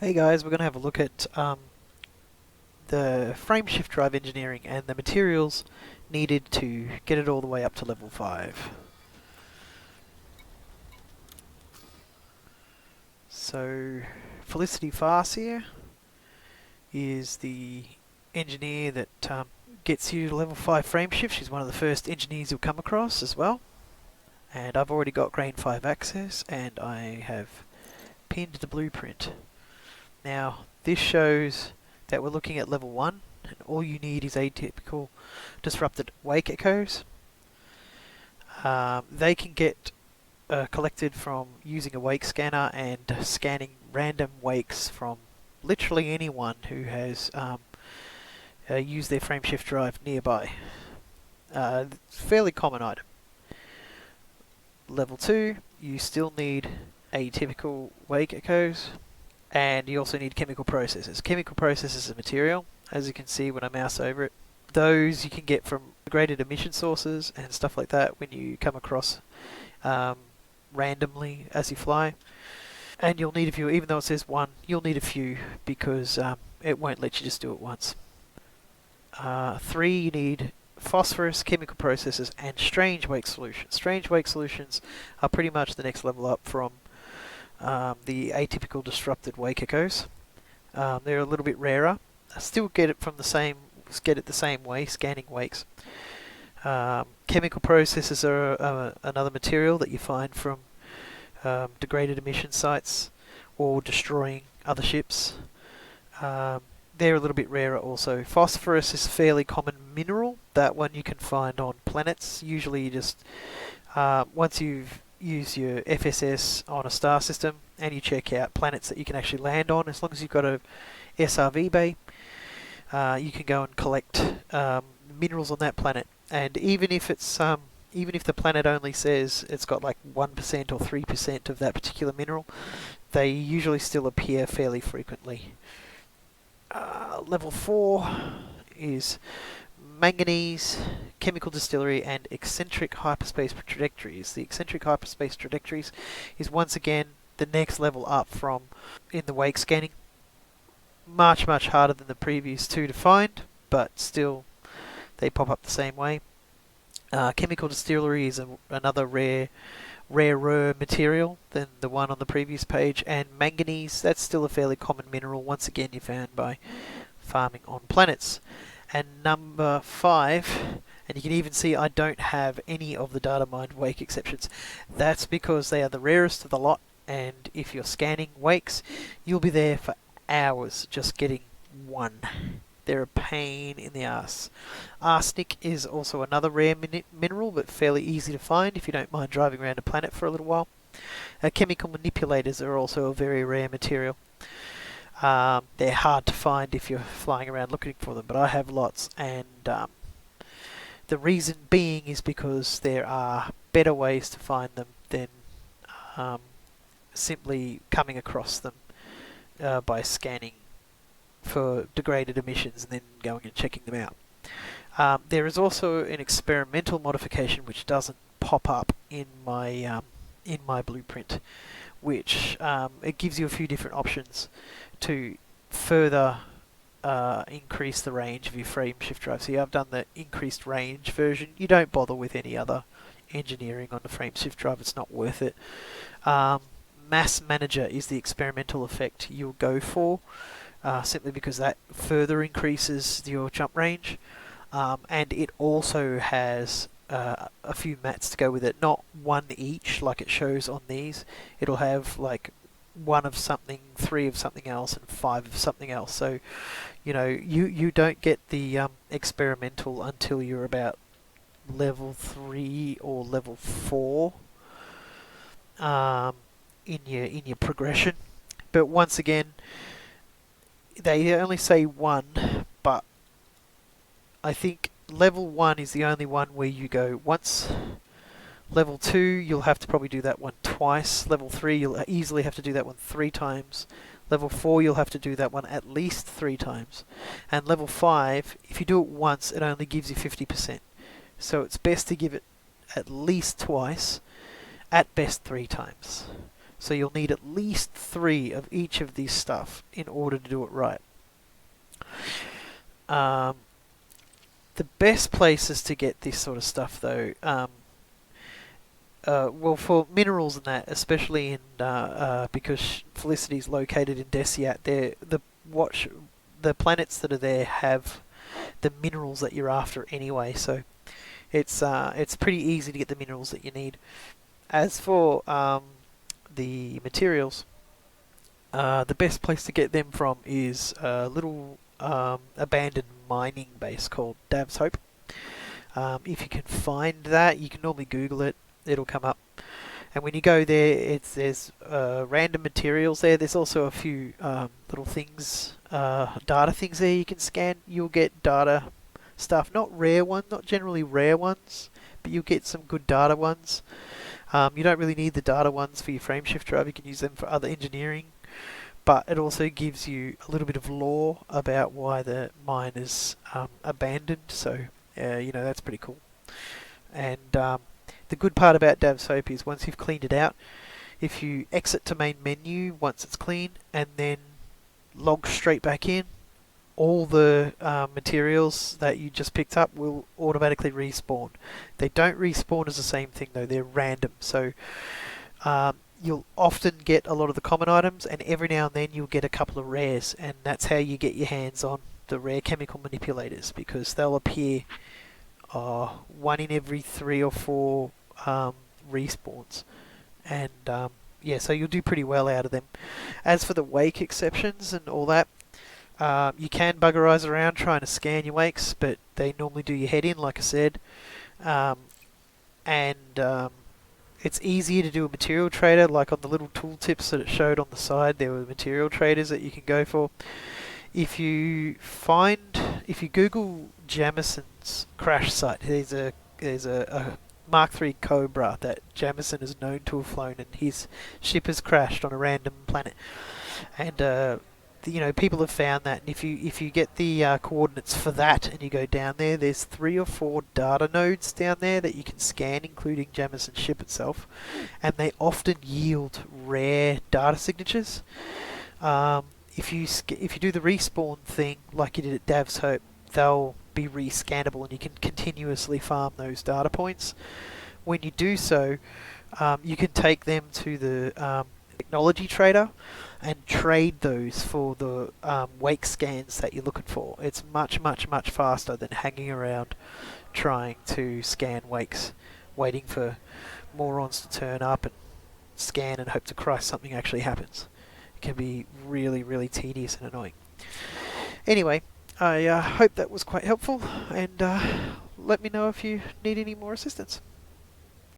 Hey guys, we're going to have a look at the frame shift drive engineering and the materials needed to get it all the way up to level 5. So, Felicity Farseer is the engineer that gets you to level 5 frame shift. She's one of the first engineers you'll come across as well. And I've already got Grade 5 access and I have pinned the blueprint. Now, this shows that we're looking at level 1, and all you need is atypical disrupted wake echoes. They can get collected from using a wake scanner and scanning random wakes from literally anyone who has used their frameshift drive nearby. Fairly common item. Level 2, you still need atypical wake echoes. And you also need chemical processes. Chemical processes are material, as you can see when I mouse over it. Those you can get from graded emission sources and stuff like that when you come across randomly as you fly. And you'll need a few, even though it says 1, you'll need a few because it won't let you just do it once. 3, you need phosphorus, chemical processes, and strange wake solutions. Strange wake solutions are pretty much the next level up from the atypical disrupted wake echoes. They're a little bit rarer. I still get it the same way, scanning wakes. Chemical processes are another material that you find from degraded emission sites or destroying other ships. They're a little bit rarer also. Phosphorus is a fairly common mineral. That one you can find on planets. Usually you just, once you've use your FSS on a star system and you check out planets that you can actually land on. As long as you've got a SRV bay, you can go and collect minerals on that planet. And even if the planet only says it's got like 1% or 3% of that particular mineral, they usually still appear fairly frequently. Level 4 is manganese, chemical distillery, and eccentric hyperspace trajectories. The eccentric hyperspace trajectories is once again the next level up from in the wake scanning. Much harder than the previous 2 to find, but still they pop up the same way. Chemical distillery is another rarer material than the one on the previous page, and manganese, that's still a fairly common mineral, once again you found by farming on planets. And number 5, and you can even see I don't have any of the data mined wake exceptions. That's because they are the rarest of the lot, and if you're scanning wakes, you'll be there for hours just getting one. They're a pain in the ass. Arsenic is also another rare mineral, but fairly easy to find if you don't mind driving around a planet for a little while. Chemical manipulators are also a very rare material. They're hard to find if you're flying around looking for them, but I have lots, and the reason being is because there are better ways to find them than simply coming across them by scanning for degraded emissions and then going and checking them out. There is also an experimental modification which doesn't pop up in my blueprint, which it gives you a few different options to further increase the range of your frame shift drive. So I've done the increased range version. You don't bother with any other engineering on the frame shift drive, it's not worth it. Mass Manager is the experimental effect you'll go for, simply because that further increases your jump range, and it also has a few mats to go with it, not one each like it shows on these. It'll have like 1 of something, 3 of something else, and 5 of something else. So, you don't get the experimental until you're about level 3 or level 4 in your progression. But once again, they only say 1, but I think level 1 is the only one where you go once. Level 2, you'll have to probably do that one twice. Level 3, you'll easily have to do that one 3 times. Level 4, you'll have to do that one at least 3 times. And level 5, if you do it once, it only gives you 50%. So it's best to give it at least twice, at best 3 times. So you'll need at least 3 of each of these stuff in order to do it right. The best places to get this sort of stuff, though, well, for minerals and that, especially in because Felicity is located in Deciat, the planets that are there have the minerals that you're after anyway. So it's pretty easy to get the minerals that you need. As for the materials, the best place to get them from is a little abandoned mining base called Dav's Hope. If you can find that, you can normally Google it. It'll come up. And when you go there, there's random materials there. There's also a few little things, data things there you can scan. You'll get data stuff, not generally rare ones, but you'll get some good data ones. You don't really need the data ones for your frameshift drive. You can use them for other engineering. But it also gives you a little bit of lore about why the mine is abandoned. So, that's pretty cool. And the good part about Dav's Hope is once you've cleaned it out, if you exit to main menu once it's clean and then log straight back in, all the materials that you just picked up will automatically respawn. They don't respawn as the same thing though, they're random. So you'll often get a lot of the common items, and every now and then you'll get a couple of rares, and that's how you get your hands on the rare chemical manipulators, because they'll appear 1 in every 3 or 4 respawns, and so you'll do pretty well out of them. As for the wake exceptions and all that, you can buggerize around trying to scan your wakes, but they normally do your head in, like I said, it's easier to do a material trader, like on the little tooltips that it showed on the side. There were material traders that you can go for. If you Google Jamison's crash site, there's a Mark III Cobra that Jamison is known to have flown, and his ship has crashed on a random planet. And people have found that. And if you get the coordinates for that and you go down there, there's 3 or 4 data nodes down there that you can scan, including Jamison's ship itself, and they often yield rare data signatures. If you do the respawn thing like you did at Dav's Hope, they'll be rescannable and you can continuously farm those data points. When you do so, you can take them to the technology trader and trade those for the wake scans that you're looking for. It's much, much, much faster than hanging around trying to scan wakes, waiting for morons to turn up and scan and hope to Christ something actually happens. It can be really, really tedious and annoying. Anyway, I hope that was quite helpful, and let me know if you need any more assistance.